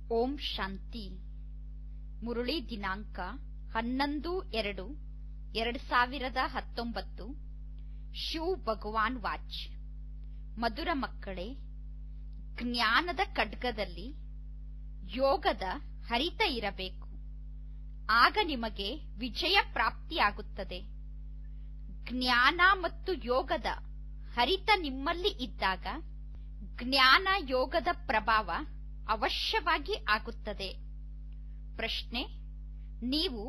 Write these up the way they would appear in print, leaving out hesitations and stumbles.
ಓಂ ಶಾಂತಿ. ಮುರುಳಿ ದಿನಾಂಕ 11/2/2019. ಶಿವ್ ಭಗವಾನ್ ವಾಚ್. ಮಧುರ ಮಕ್ಕಳೇ, ಜ್ಞಾನದ ಖಡ್ಗದಲ್ಲಿ ಯೋಗದ ಹರಿತ ಇರಬೇಕು. ಆಗ ನಿಮಗೆ ವಿಜಯ ಪ್ರಾಪ್ತಿಯಾಗುತ್ತದೆ. ಜ್ಞಾನ ಮತ್ತು ಯೋಗದ ಹರಿತ ನಿಮ್ಮಲ್ಲಿ ಇದ್ದಾಗ ಜ್ಞಾನ ಯೋಗದ ಪ್ರಭಾವ ಅವಶ್ಯವಾಗಿ ಆಗುತ್ತದೆ. ಪ್ರಶ್ನೆ: ನೀವು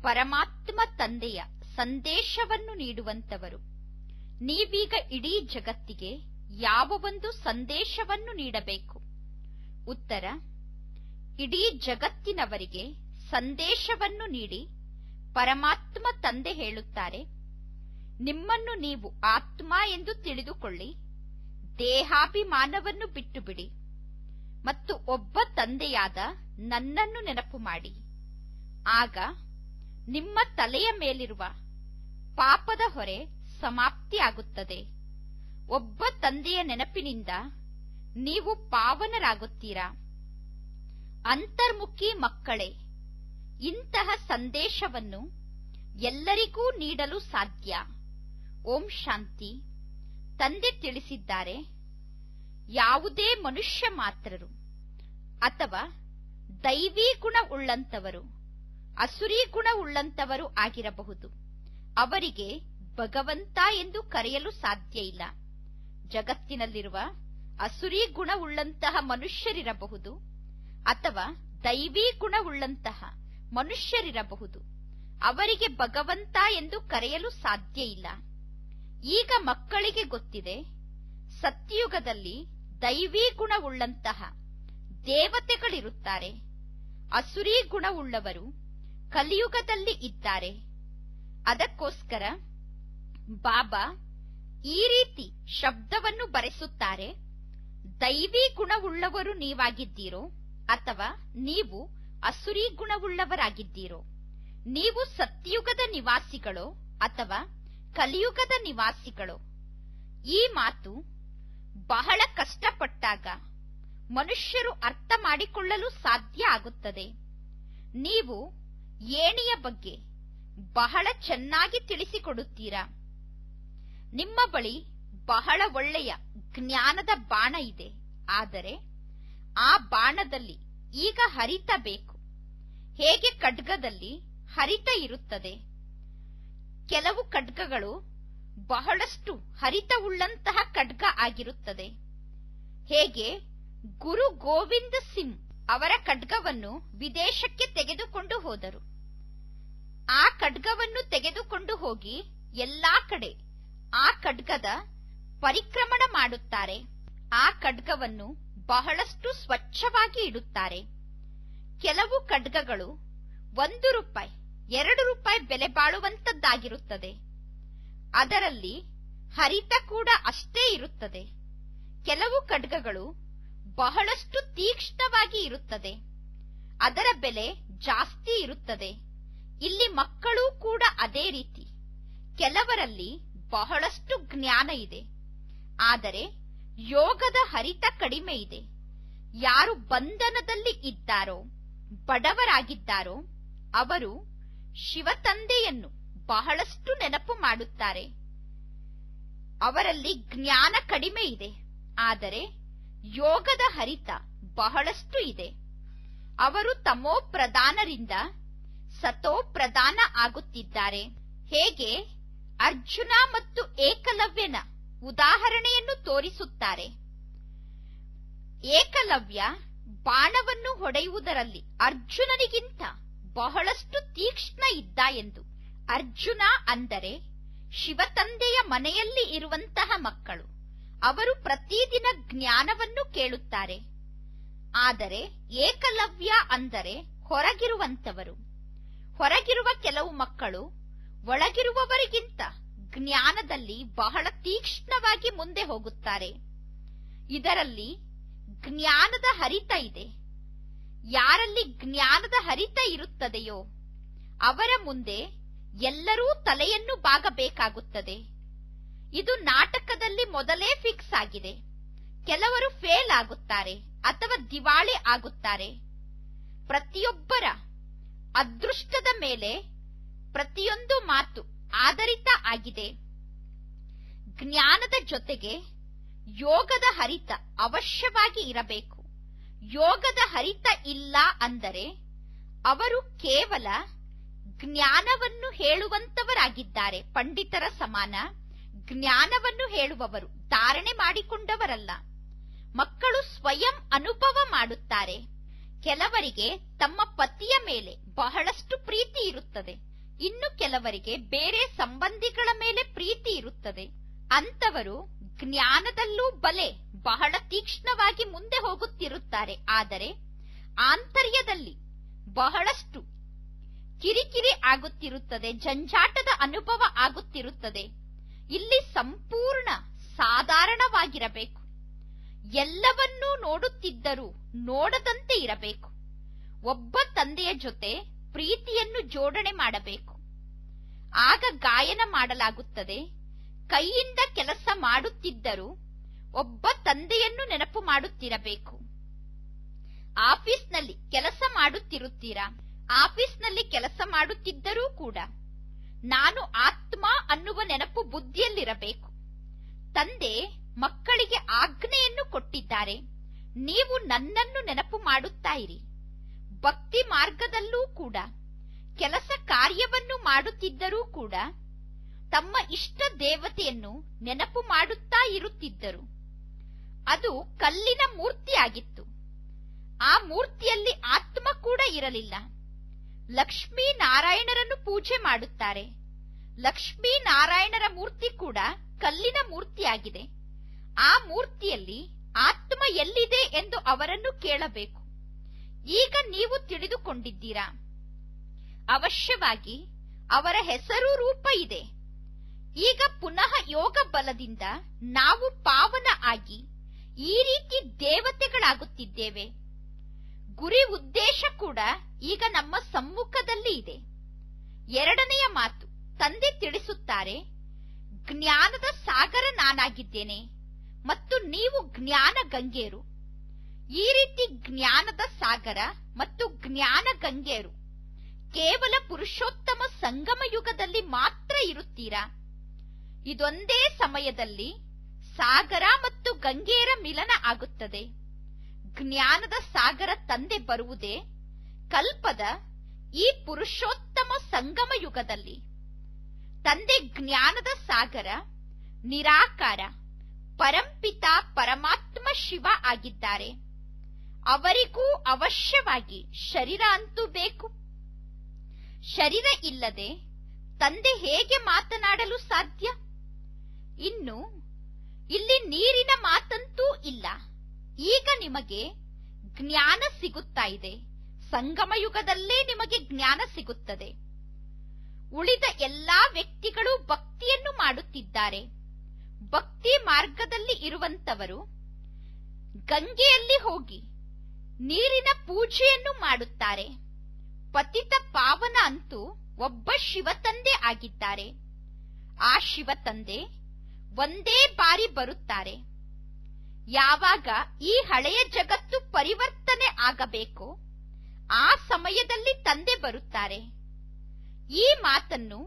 ಪರಮಾತ್ಮ ತಂದೆಯ ಸಂದೇಶವನ್ನು ನೀಡುವಂತವರು. ನೀವೀಗ ಇಡೀ ಜಗತ್ತಿಗೆ ಯಾವ ಒಂದು ಸಂದೇಶವನ್ನು ನೀಡಬೇಕು? ಉತ್ತರ: ಇಡೀ ಜಗತ್ತಿನವರಿಗೆ ಸಂದೇಶವನ್ನು ನೀಡಿ ಪರಮಾತ್ಮ ತಂದೆ ಹೇಳುತ್ತಾರೆ, ನಿಮ್ಮನ್ನು ನೀವು ಆತ್ಮ ಎಂದು ತಿಳಿದುಕೊಳ್ಳಿ, ದೇಹಾಭಿಮಾನವನ್ನು ಬಿಟ್ಟು ಬಿಡಿ ಮತ್ತು ಒಬ್ಬ ತಂದೆಯಾದ ನನ್ನನ್ನು ನೆನಪು ಮಾಡಿ. ಆಗ ನಿಮ್ಮ ತಲೆಯ ಮೇಲಿರುವ ಪಾಪದ ಹೊರೆ ಸಮಾಪ್ತಿಯಾಗುತ್ತದೆ. ಒಬ್ಬ ತಂದೆಯ ನೆನಪಿನಿಂದ ನೀವು ಪಾವನರಾಗುತ್ತೀರಾ. ಅಂತರ್ಮುಖಿ ಮಕ್ಕಳೇ, ಇಂತಹ ಸಂದೇಶವನ್ನು ಎಲ್ಲರಿಗೂ ನೀಡಲು ಸಾಧ್ಯ. ಓಂ ಶಾಂತಿ. ತಂದೆ ತಿಳಿಸಿದ್ದಾರೆ, ಯಾವುದೇ ಮನುಷ್ಯ ಮಾತ್ರರು ಅಥವಾ ದೈವಿ ಗುಣ ಉಳ್ಳಂತವರು, ಅಸುರಿ ಗುಣ ಉಳ್ಳಂತವರು ಆಗಿರಬಹುದು, ಅವರಿಗೆ ಭಗವಂತ ಎಂದು ಕರೆಯಲು ಸಾಧ್ಯ ಇಲ್ಲ. ಜಗತ್ತಿನಲ್ಲಿರುವ ಅಸುರಿ ಗುಣ ಉಳ್ಳಂತಹ ಮನುಷ್ಯರಿರಬಹುದು ಅಥವಾ ದೈವಿ ಗುಣ ಉಳ್ಳಂತಹ ಮನುಷ್ಯರಿರಬಹುದು, ಅವರಿಗೆ ಭಗವಂತ ಎಂದು ಕರೆಯಲು ಸಾಧ್ಯ ಇಲ್ಲ. ಈಗ ಮಕ್ಕಳಿಗೆ ಗೊತ್ತಿದೆ, ಸತ್ಯಯುಗದಲ್ಲಿ ದೈವಿ ಗುಣವುಳ್ಳಂತಹ ದೇವತೆಗಳಿರುತ್ತಾರೆ, ಅಸುರಿ ಗುಣವುಳ್ಳವರು ಕಲಿಯುಗದಲ್ಲಿ ಇದ್ದಾರೆ. ಅದಕ್ಕೋಸ್ಕರ ಬಾಬಾ ಈ ರೀತಿ ಶಬ್ದವನ್ನು ಬರೆಸುತ್ತಾರೆ, ದೈವಿ ಗುಣವುಳ್ಳವರು ನೀವಾಗಿದ್ದೀರೋ ಅಥವಾ ನೀವು ಅಸುರಿ ಗುಣವುಳ್ಳವರಾಗಿದ್ದೀರೋ, ನೀವು ಸತ್ಯಯುಗದ ನಿವಾಸಿಗಳೋ ಅಥವಾ ಕಲಿಯುಗದ ನಿವಾಸಿಗಳೋ. ಈ ಮಾತು ಬಹಳ ಕಷ್ಟಪಟ್ಟಾಗ ಮನುಷ್ಯರು ಅರ್ಥ ಮಾಡಿಕೊಳ್ಳಲು ಸಾಧ್ಯ ಆಗುತ್ತದೆ. ನೀವು ಏಣಿಯ ಬಗ್ಗೆ ಬಹಳ ಚೆನ್ನಾಗಿ ತಿಳಿಸಿಕೊಡುತ್ತೀರಾ. ನಿಮ್ಮ ಬಳಿ ಬಹಳ ಒಳ್ಳೆಯ ಜ್ಞಾನದ ಬಾಣ ಇದೆ, ಆದರೆ ಆ ಬಾಣದಲ್ಲಿ ಈಗ ಹರಿತ ಬೇಕು. ಹೇಗೆ ಖಡ್ಗದಲ್ಲಿ ಹರಿತ ಇರುತ್ತದೆ, ಕೆಲವು ಖಡ್ಗಗಳು ಬಹಳಷ್ಟು ಹರಿತವುಳ್ಳಂತಹ ಖಡ್ಗ ಆಗಿರುತ್ತದೆ. ಹೇಗೆ ಗುರು ಗೋವಿಂದ ಸಿಂಗ್ ಅವರ ಖಡ್ಗವನ್ನು ವಿದೇಶಕ್ಕೆ ತೆಗೆದುಕೊಂಡು ಹೋದರು. ಆ ಖಡ್ಗವನ್ನು ತೆಗೆದುಕೊಂಡು ಹೋಗಿ ಎಲ್ಲಾ ಕಡೆ ಆ ಖಡ್ಗದ ಪರಿಕ್ರಮಣ ಮಾಡುತ್ತಾರೆ. ಆ ಖಡ್ಗವನ್ನು ಬಹಳಷ್ಟು ಸ್ವಚ್ಛವಾಗಿ ಇಡುತ್ತಾರೆ. ಕೆಲವು ಖಡ್ಗಗಳು 1 ರೂಪಾಯಿ 2 ರೂಪಾಯಿ ಬೆಲೆ ಬಾಳುವಂತದ್ದಾಗಿರುತ್ತದೆ. ಅದರಲ್ಲಿ ಹರಿತ ಕೂಡ ಅಷ್ಟೇ ಇರುತ್ತದೆ. ಕೆಲವು ಖಡ್ಗಗಳು ಬಹಳಷ್ಟು ತೀಕ್ಷ್ಣವಾಗಿ ಇರುತ್ತದೆ, ಅದರ ಬೆಲೆ ಜಾಸ್ತಿ ಇರುತ್ತದೆ. ಇಲ್ಲಿ ಮಕ್ಕಳು ಕೂಡ ಅದೇ ರೀತಿ. ಕೆಲವರಲ್ಲಿ ಬಹಳಷ್ಟು ಜ್ಞಾನ ಇದೆ, ಆದರೆ ಯೋಗದ ಹರಿತ ಕಡಿಮೆ ಇದೆ. ಯಾರು ಬಂಧನದಲ್ಲಿ ಇದ್ದಾರೋ, ಬಡವರಾಗಿದ್ದಾರೋ, ಅವರು ಶಿವತಂದೆಯನ್ನು ಬಹಳಷ್ಟು ನೆನಪು ಮಾಡುತ್ತಾರೆ. ಅವರಲ್ಲಿ ಜ್ಞಾನ ಕಡಿಮೆ ಇದೆ, ಆದರೆ ಯೋಗದ ಹರಿತ ಬಹಳಷ್ಟು ಇದೆ. ಅವರು ತಮೋ ಪ್ರಧಾನರಿಂದ ಸತೋ ಪ್ರಧಾನ ಆಗುತ್ತಿದ್ದಾರೆ. ಹೇಗೆ ಅರ್ಜುನ ಮತ್ತು ಏಕಲವ್ಯನ ಉದಾಹರಣೆಯನ್ನು ತೋರಿಸುತ್ತಾರೆ. ಏಕಲವ್ಯ ಬಾಣವನ್ನು ಹೊಡೆಯುವುದರಲ್ಲಿ ಅರ್ಜುನನಿಗಿಂತ ಬಹಳಷ್ಟು ತೀಕ್ಷ್ಣ ಇದ್ದ ಎಂದು. ಅರ್ಜುನ ಅಂದರೆ ಶಿವತಂದೆಯ ಮನೆಯಲ್ಲಿ ಇರುವಂತಹ ಮಕ್ಕಳು. ಅವರು ಪ್ರತಿದಿನ ಜ್ಞಾನವನ್ನು ಕೇಳುತ್ತಾರೆ. ಆದರೆ ಏಕಲವ್ಯ ಅಂದರೆ ಹೊರಗಿರುವಂತವರು. ಹೊರಗಿರುವ ಕೆಲವು ಮಕ್ಕಳು ಒಳಗಿರುವವರಿಗಿಂತ ಜ್ಞಾನದಲ್ಲಿ ಬಹಳ ತೀಕ್ಷ್ಣವಾಗಿ ಮುಂದೆ ಹೋಗುತ್ತಾರೆ. ಇದರಲ್ಲಿ ಜ್ಞಾನದ ಹರಿತ ಇದೆ. ಯಾರಲ್ಲಿ ಜ್ಞಾನದ ಹರಿತ ಇರುತ್ತದೆಯೋ ಅವರ ಮುಂದೆ ಎಲ್ಲರೂ ತಲೆಯನ್ನು ಬಾಗಬೇಕಾಗುತ್ತದೆ. ಇದು ನಾಟಕದಲ್ಲಿ ಮೊದಲೇ ಫಿಕ್ಸ್ ಆಗಿದೆ. ಕೆಲವರು ಫೇಲ್ ಆಗುತ್ತಾರೆ, ಅಥವಾ ದಿವಾಳಿ ಆಗುತ್ತಾರೆ. ಪ್ರತಿಯೊಬ್ಬರ ಅದೃಷ್ಟದ ಮೇಲೆ ಪ್ರತಿಯೊಂದು ಮಾತು ಆಧಾರಿತ ಆಗಿದೆ. ಜ್ಞಾನದ ಜೊತೆಗೆ ಯೋಗದ ಹರಿತ ಅವಶ್ಯವಾಗಿ ಇರಬೇಕು. ಯೋಗದ ಹರಿತ ಇಲ್ಲ ಅಂದರೆ ಅವರು ಕೇವಲ ಜ್ಞಾನವನ್ನು ಹೇಳುವಂತವರಾಗಿದ್ದಾರೆ. ಪಂಡಿತರ ಸಮಾನ ಜ್ಞಾನವನ್ನು ಹೇಳುವವರು, ಧಾರಣೆ ಮಾಡಿಕೊಂಡವರಲ್ಲ. ಮಕ್ಕಳು ಸ್ವಯಂ ಅನುಭವ ಮಾಡುತ್ತಾರೆ. ಕೆಲವರಿಗೆ ತಮ್ಮ ಪತಿಯ ಮೇಲೆ ಬಹಳಷ್ಟು ಪ್ರೀತಿ ಇರುತ್ತದೆ, ಇನ್ನು ಕೆಲವರಿಗೆ ಬೇರೆ ಸಂಬಂಧಿಗಳ ಮೇಲೆ ಪ್ರೀತಿ ಇರುತ್ತದೆ. ಅಂತವರು ಜ್ಞಾನದಲ್ಲೂ ಬಹಳ ತೀಕ್ಷ್ಣವಾಗಿ ಮುಂದೆ ಹೋಗುತ್ತಿರುತ್ತಾರೆ. ಆದರೆ ಆಂತರ್ಯದಲ್ಲಿ ಬಹಳಷ್ಟು ಕಿರಿಕಿರಿ ಆಗುತ್ತಿರುತ್ತದೆ, ಜಂಜಾಟದ ಅನುಭವ ಆಗುತ್ತಿರುತ್ತದೆ. ಇಲ್ಲಿ ಸಂಪೂರ್ಣ ಸಾಧಾರಣವಾಗಿರಬೇಕು. ಎಲ್ಲವನ್ನೂ ನೋಡುತ್ತಿದ್ದರೂ ನೋಡದಂತೆ ಇರಬೇಕು. ಒಬ್ಬ ತಂದೆಯ ಜೊತೆ ಪ್ರೀತಿಯನ್ನು ಜೋಡಣೆ ಮಾಡಬೇಕು. ಆಗ ಗಾಯನ ಮಾಡಲಾಗುತ್ತದೆ. ಕೈಯಿಂದ ಕೆಲಸ ಮಾಡುತ್ತಿದ್ದರೂ ಒಬ್ಬ ತಂದೆಯನ್ನು ನೆನಪು ಮಾಡುತ್ತಿರಬೇಕು. ಆಫೀಸ್ನಲ್ಲಿ ಕೆಲಸ ಮಾಡುತ್ತಿರುತ್ತೀರಾ? ಆಫೀಸ್ನಲ್ಲಿ ಕೆಲಸ ಮಾಡುತ್ತಿದ್ದರೂ ಕೂಡ ನಾನು ಆತ್ಮ ಅನ್ನುವ ನೆನಪು ಬುದ್ಧಿಯಲ್ಲಿರಬೇಕು. ತಂದೆ ಮಕ್ಕಳಿಗೆ ಆಜ್ಞೆಯನ್ನು ಕೊಟ್ಟಿದ್ದಾರೆ, ನೀವು ನನ್ನನ್ನು ನೆನಪು ಮಾಡುತ್ತಾ ಇರಿ. ಭಕ್ತಿ ಮಾರ್ಗದಲ್ಲೂ ಕೂಡ ಕೆಲಸ ಕಾರ್ಯವನ್ನು ಮಾಡುತ್ತಿದ್ದರೂ ಕೂಡ ತಮ್ಮ ಇಷ್ಟ ದೇವತೆಯನ್ನು ನೆನಪು ಮಾಡುತ್ತಾ ಇರುತ್ತಿದ್ದರು. ಅದು ಕಲ್ಲಿನ ಮೂರ್ತಿಯಾಗಿತ್ತು. ಆ ಮೂರ್ತಿಯಲ್ಲಿ ಆತ್ಮ ಕೂಡ ಇರಲಿಲ್ಲ. ಲಕ್ಷ್ಮೀ ನಾರಾಯಣರನ್ನು ಪೂಜೆ ಮಾಡುತ್ತಾರೆ. ಲಕ್ಷ್ಮೀ ನಾರಾಯಣರ ಮೂರ್ತಿ ಕೂಡ ಕಲ್ಲಿನ ಮೂರ್ತಿಯಾಗಿದೆ. ಆ ಮೂರ್ತಿಯಲ್ಲಿ ಆತ್ಮ ಎಲ್ಲಿದೆ ಎಂದು ಅವರನ್ನು ಕೇಳಬೇಕು. ಈಗ ನೀವು ತಿಳಿದುಕೊಂಡಿದ್ದೀರಾ. ಅವಶ್ಯವಾಗಿ ಅವರ ಹೆಸರು ರೂಪ ಇದೆ. ಈಗ ಪುನಃ ಯೋಗ ಬಲದಿಂದ ನಾವು ಪಾವನ ಆಗಿ ಈ ರೀತಿ ದೇವತೆಗಳಾಗುತ್ತಿದ್ದೇವೆ. ಗುರಿ ಉದ್ದೇಶ ಕೂಡ ಈಗ ನಮ್ಮ ಸಮ್ಮುಖದಲ್ಲಿ ಇದೆ. ಎರಡನೆಯ ಮಾತು ತಂದೆ ತಿಳಿಸುತ್ತಾರೆ, ಜ್ಞಾನದ ಸಾಗರ ನಾನಾಗಿದ್ದೇನೆ ಮತ್ತು ನೀವು ಜ್ಞಾನ ಗಂಗೆಯರು. ಈ ರೀತಿ ಜ್ಞಾನದ ಸಾಗರ ಮತ್ತು ಜ್ಞಾನ ಗಂಗೆಯರು ಕೇವಲ ಪುರುಷೋತ್ತಮ ಸಂಗಮ ಯುಗದಲ್ಲಿ ಮಾತ್ರ ಇರುತ್ತೀರಾ. ಇದೊಂದೇ ಸಮಯದಲ್ಲಿ ಸಾಗರ ಮತ್ತು ಗಂಗೆಯರ ಮಿಲನ ಆಗುತ್ತದೆ. ಜ್ಞಾನದ ಸಾಗರ ತಂದೆ ಬರುವುದೇ ಕಲ್ಪದ ಈ ಪುರುಷೋತ್ತಮ ಸಂಗಮ ಯುಗದಲ್ಲಿ. ತಂದೆ ಜ್ಞಾನದ ಸಾಗರ ನಿರಾಕಾರ ಪರಂಪಿತ ಪರಮಾತ್ಮ ಶಿವ ಆಗಿದ್ದಾರೆ. ಅವರಿಗೂ ಅವಶ್ಯವಾಗಿ ಶರೀರ ಅಂತೂ ಬೇಕು. ಶರೀರ ಇಲ್ಲದೆ ತಂದೆ ಹೇಗೆ ಮಾತನಾಡಲು ಸಾಧ್ಯ? ಇನ್ನು ಇಲ್ಲಿ ನೀರಿನ ಮಾತಂತೂ ಇಲ್ಲ. ಈಗ ನಿಮಗೆ ಜ್ಞಾನ ಸಿಗುತ್ತಾ ಇದೆ. ಸಂಗಮ ಯುಗದಲ್ಲೇ ನಿಮಗೆ ಜ್ಞಾನ ಸಿಗುತ್ತದೆ. ಉಳಿದ ಎಲ್ಲಾ ವ್ಯಕ್ತಿಗಳು ಭಕ್ತಿಯನ್ನು ಮಾಡುತ್ತಿದ್ದಾರೆ. ಭಕ್ತಿ ಮಾರ್ಗದಲ್ಲಿ ಇರುವಂತವರು ಗಂಗೆಯಲ್ಲಿ ಹೋಗಿ ನೀರಿನ ಪೂಜೆಯನ್ನು ಮಾಡುತ್ತಾರೆ. ಪತಿತ ಪಾವನ ಅಂತೂ ಒಬ್ಬ ಶಿವತಂದೆ ಆಗಿದ್ದಾರೆ. ಆ ಶಿವತಂದೆ ಒಂದೇ ಬಾರಿ ಬರುತ್ತಾರೆ. ಯಾವಾಗ ಈ ಹಳೆಯ ಜಗತ್ತು ಪರಿವರ್ತನೆ ಆಗಬೇಕೋ ಆ ಸಮಯದಲ್ಲಿ ತಂದೆ ಬರುತ್ತಾರೆ. ಈ ಮಾತನ್ನು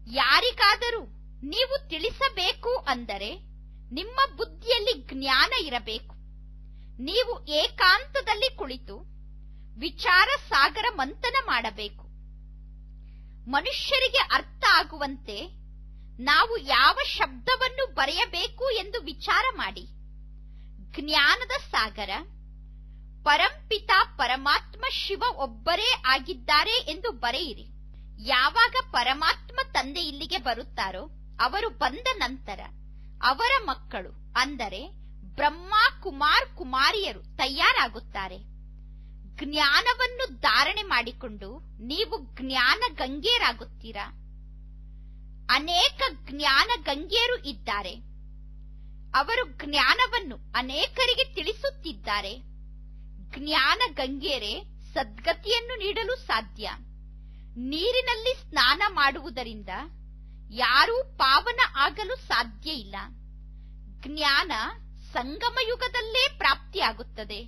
ಯಾರಿಗಾದರೂ ನೀವು ತಿಳಿಸಬೇಕು ಅಂದರೆ ನಿಮ್ಮ ಬುದ್ಧಿಯಲ್ಲಿ ಜ್ಞಾನ ಇರಬೇಕು. ನೀವು ಏಕಾಂತದಲ್ಲಿ ಕುಳಿತು ವಿಚಾರ ಸಾಗರ ಮಂಥನ ಮಾಡಬೇಕು. ಮನುಷ್ಯರಿಗೆ ಅರ್ಥ ಆಗುವಂತೆ ನಾವು ಯಾವ ಶಬ್ದವನ್ನು ಬರೆಯಬೇಕು ಎಂದು ವಿಚಾರ ಮಾಡಿ. ಜ್ಞಾನದ ಸಾಗರ ಪರಂಪಿತ ಪರಮಾತ್ಮ ಶಿವ ಒಬ್ಬರೇ ಆಗಿದ್ದಾರೆ ಎಂದು ಬರೆಯಿರಿ. ಯಾವಾಗ ಪರಮಾತ್ಮ ತಂದೆ ಇಲ್ಲಿಗೆ ಬರುತ್ತಾರೋ ಅವರು ಬಂದ ನಂತರ ಅವರ ಮಕ್ಕಳು ಅಂದರೆ ಬ್ರಹ್ಮ ಕುಮಾರ್ ಕುಮಾರಿಯರು ತಯಾರಾಗುತ್ತಾರೆ. ಜ್ಞಾನವನ್ನು ಧಾರಣೆ ಮಾಡಿಕೊಂಡು ನೀವು ಜ್ಞಾನ ಗಂಗೆಯರಾಗುತ್ತೀರಾ. ಅನೇಕ ಜ್ಞಾನ ಗಂಗೆಯರು ಇದ್ದಾರೆ. ಅವರು ಜ್ಞಾನವನ್ನು ಅನೇಕರಿಗೆ ತಿಳಿಸುತ್ತಿದ್ದಾರೆ. ಜ್ಞಾನ ಗಂಗೆಯರೇ ಸದ್ಗತಿಯನ್ನು ನೀಡಲು ಸಾಧ್ಯ. ನೀರಿನಲ್ಲಿ ಸ್ನಾನ ಮಾಡುವುದರಿಂದ ಯಾರೂ ಪಾವನ ಆಗಲು ಸಾಧ್ಯ ಇಲ್ಲ. ಜ್ಞಾನ ಸಂಗಮ ಯುಗದಲ್ಲೇ ಪ್ರಾಪ್ತಿಯಾಗುತ್ತದೆ.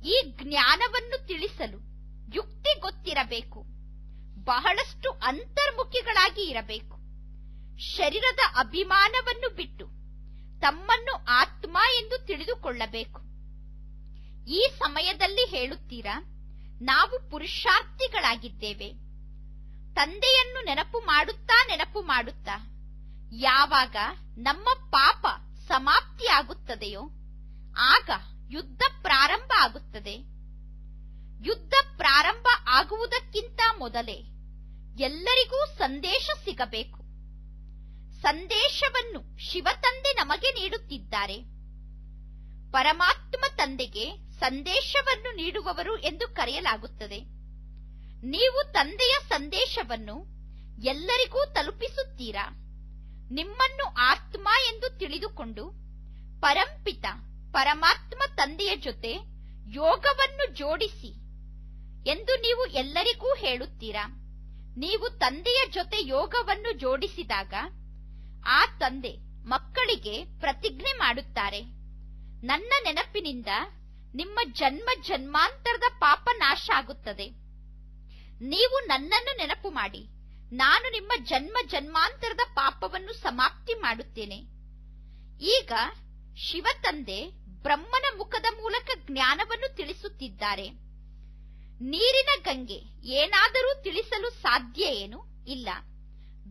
ಈ ಜ್ಞಾನವನ್ನು ತಿಳಿಸಲು ಯುಕ್ತಿ ಗೊತ್ತಿರಬೇಕು. ಬಹಳಷ್ಟು ಅಂತರ್ಮುಖಿಗಳಾಗಿ ಇರಬೇಕು. ಶರೀರದ ಅಭಿಮಾನವನ್ನು ಬಿಟ್ಟು ತಮ್ಮನ್ನು ಆತ್ಮ ಎಂದು ತಿಳಿದುಕೊಳ್ಳಬೇಕು. ಈ ಸಮಯದಲ್ಲಿ ಹೇಳುತ್ತೀರಾ, ನಾವು ಪುರುಷಾರ್ಥಿಗಳಾಗಿದ್ದೇವೆ. ತಂದೆಯನ್ನು ನೆನಪು ಮಾಡುತ್ತಾ ಯಾವಾಗ ನಮ್ಮ ಪಾಪ ಸಮಾಪ್ತಿಯಾಗುತ್ತದೆಯೋ ಆಗ ಯುದ್ಧ ಪ್ರಾರಂಭ ಆಗುತ್ತದೆ. ಯುದ್ಧ ಪ್ರಾರಂಭ ಆಗುವುದಕ್ಕಿಂತ ಮೊದಲೇ ಎಲ್ಲರಿಗೂ ಸಂದೇಶ ಸಿಗಬೇಕು. ಸಂದೇಶವನ್ನು ಶಿವತಂದೆ ನಮಗೆ ನೀಡುತ್ತಿದ್ದಾರೆ. ಪರಮಾತ್ಮ ತಂದೆಗೆ ಸಂದೇಶವನ್ನು ನೀಡುವವರು ಎಂದು ಕರೆಯಲಾಗುತ್ತದೆ. ನೀವು ತಂದೆಯ ಸಂದೇಶವನ್ನು ಎಲ್ಲರಿಗೂ ತಲುಪಿಸುತ್ತೀರಾ. ನಿಮ್ಮನ್ನು ಆತ್ಮ ಎಂದು ತಿಳಿದುಕೊಂಡು ಪರಂಪಿತ ಪರಮಾತ್ಮ ತಂದೆಯ ಜೊತೆ ಯೋಗವನ್ನು ಜೋಡಿಸಿ ಎಂದು ನೀವು ಎಲ್ಲರಿಗೂ ಹೇಳುತ್ತೀರಾ. ನೀವು ತಂದೆಯ ಜೊತೆ ಯೋಗವನ್ನು ಜೋಡಿಸಿದಾಗ ಆ ತಂದೆ ಮಕ್ಕಳಿಗೆ ಪ್ರತಿಜ್ಞೆ ಮಾಡುತ್ತಾರೆ, ನನ್ನ ನೆನಪಿನಿಂದ ನಿಮ್ಮ ಜನ್ಮ ಜನ್ಮಾಂತರದ ಪಾಪ ನಾಶ ಆಗುತ್ತದೆ. ನೀವು ನನ್ನನ್ನು ನೆನಪು ಮಾಡಿ, ನಾನು ನಿಮ್ಮ ಜನ್ಮ ಜನ್ಮಾಂತರದ ಪಾಪವನ್ನು ಸಮಾಪ್ತಿ ಮಾಡುತ್ತೇನೆ. ಈಗ ಶಿವತಂದೆ ಬ್ರಹ್ಮನ ಮುಖದ ಮೂಲಕ ಜ್ಞಾನವನ್ನು ತಿಳಿಸುತ್ತಿದ್ದಾರೆ. ನೀರಿನ ಗಂಗೆ ಏನಾದರೂ ತಿಳಿಸಲು ಸಾಧ್ಯ ಏನು? ಇಲ್ಲ.